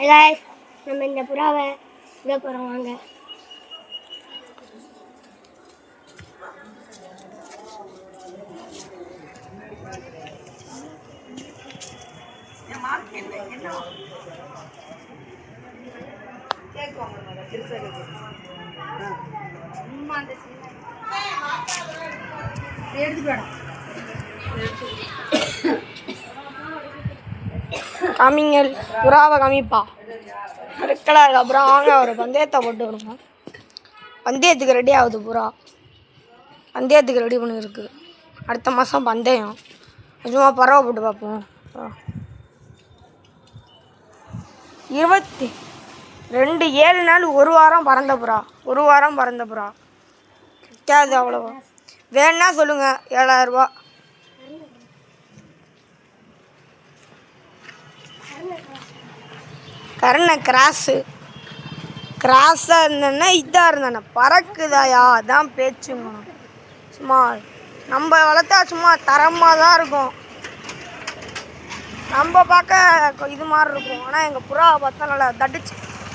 guys, நம்ம இந்த புறாவை இதை போகிறோம் வாங்க. காமிங்கள் புறாவை காமிப்பா ரெக்கலாக இருக்கு. அப்புறம் வாங்க ஒரு பந்தயத்தை போட்டு வருங்க. பந்தயத்துக்கு ரெடி ஆகுது புறா. பந்தயத்துக்கு ரெடி பண்ணியிருக்கு. அடுத்த மாதம் பந்தயம். கொஞ்சமாக பறவை போட்டு பார்ப்போம். 22 7 நாள் 1 வாரம் பறந்த புறா. 1 வாரம் பறந்த புறா கிடைக்காது அவ்வளோவா. வேணுன்னா சொல்லுங்கள் 7000 ரூபா. கருணை கிராஸாக இருந்தேன்னா இதாக இருந்தேண்ணே பறக்குதாயா அதான் பேச்சுங்க. சும்மா நம்ம வளர்த்தா சும்மா தரமாக தான் இருக்கும். நம்ம பார்க்க இது மாதிரி இருக்கும். ஆனால் எங்கள் புறாவை பார்த்தா நல்லா தடிச்சு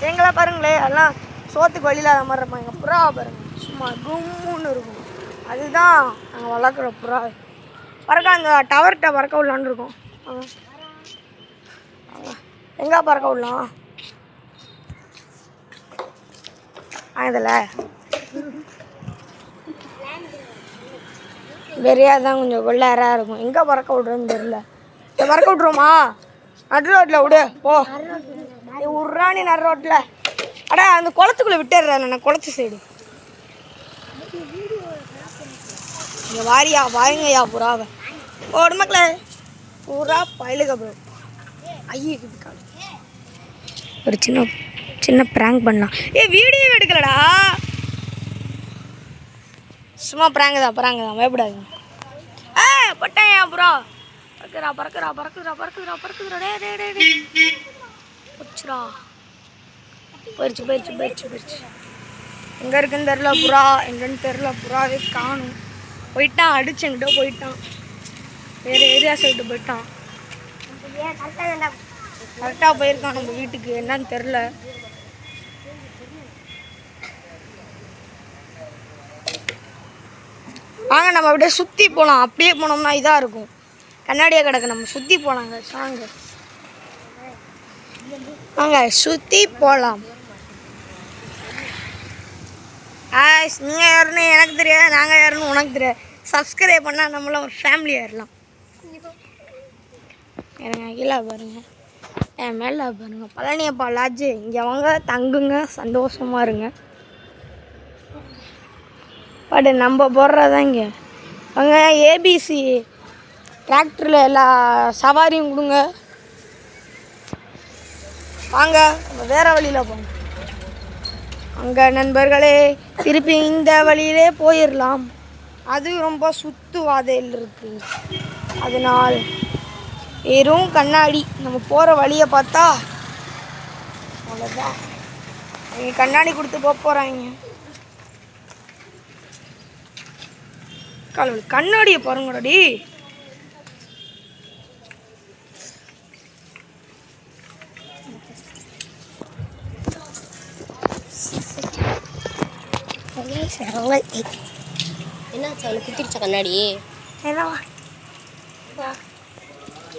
எங்களை பாருங்களே எல்லாம் சோத்துக்கு வழியில் அது மாதிரி இருப்போம். எங்கள் புறாவை பாருங்கள் சும்மா கும்முன்னு இருக்கும். அதுதான் நாங்கள் வளர்க்குற புறா. பறக்க அந்த டவர்கிட்ட பறக்க விடலான்னு இருக்கோம். எங்கே பறக்க விடலாம் இதில் வெறியாக தான் கொஞ்சம் வெள்ளாராக இருக்கும். எங்கே பறக்க விட்றதுன்னு தெரியல. இதை பறக்க விட்ருவோமா? நடு ரோட்டில் விடு போ. நீ விட்றானி நடு ரோட்டில். அடா அந்த குளத்துக்குள்ளே விட்டுடுறேன் நான் குளத்து சைடு. இங்கே வாரியா பாருங்கய்யா புறாவை உடம்புக்குல பூரா பயிலுக்கு அப்புறம் ஐயோ ஒரு சின்ன ப்ராங்க் பண்ணலாம். வீடியோ எடுக்கலடா சும்மா ப்ராங்க் தான் பயப்படாது. பட்டேன் புறா பறக்குறா போயிடுச்சு. எங்கே இருக்குன்னு தெரில புறா. எங்கன்னு தெரில. புறாவே காணும். போயிட்டான் அடிச்சு எங்கிட்ட போயிட்டான். வேறு ஏரியா சைடு போயிட்டான். கரெக்டாக போயிருக்கான் நம்ம வீட்டுக்கு. என்னன்னு தெரில. வாங்க நம்ம அப்படியே சுற்றி போகலாம். அப்படியே போனோம்னா இதாக இருக்கும். கண்ணாடியாக கிடக்கு. நம்ம சுற்றி போகலாங்க. சாங்க வாங்க சுற்றி போகலாம். நீங்கள் யாருன்னு எனக்கு தெரியாது. நாங்கள் யாருன்னு உனக்கு தெரியாது. சப்ஸ்கிரைப் பண்ணால் நம்மளும் ஒரு ஃபேமிலி ஆயிடலாம். எனக்கு கீழே பாருங்கள். என் மேலே பாருங்கள். பழனியப்பா லாட்ஜு. இங்கே வாங்க தங்குங்க சந்தோஷமாக இருங்க. பட் நம்ம போடுறதான் இங்கே அங்கே ஏபிசி டிராக்டரில் எல்லா சவாரியும் கொடுங்க. வாங்க நம்ம வேறு வழியில் போங்க. அங்கே நண்பர்களே திருப்பி இந்த வழியிலே போயிடலாம். அது ரொம்ப சுற்றுவாதையில் இருக்குது. அதனால் வெறும் கண்ணாடி நம்ம போகிற வழியை பார்த்தா அவ்வளோதான். அவங்க கண்ணாடி கொடுத்து போகிறாங்க. கண்ணாடியை பாருங்கடாடி. என்ன குத்திருச்ச கண்ணாடி? என்னவா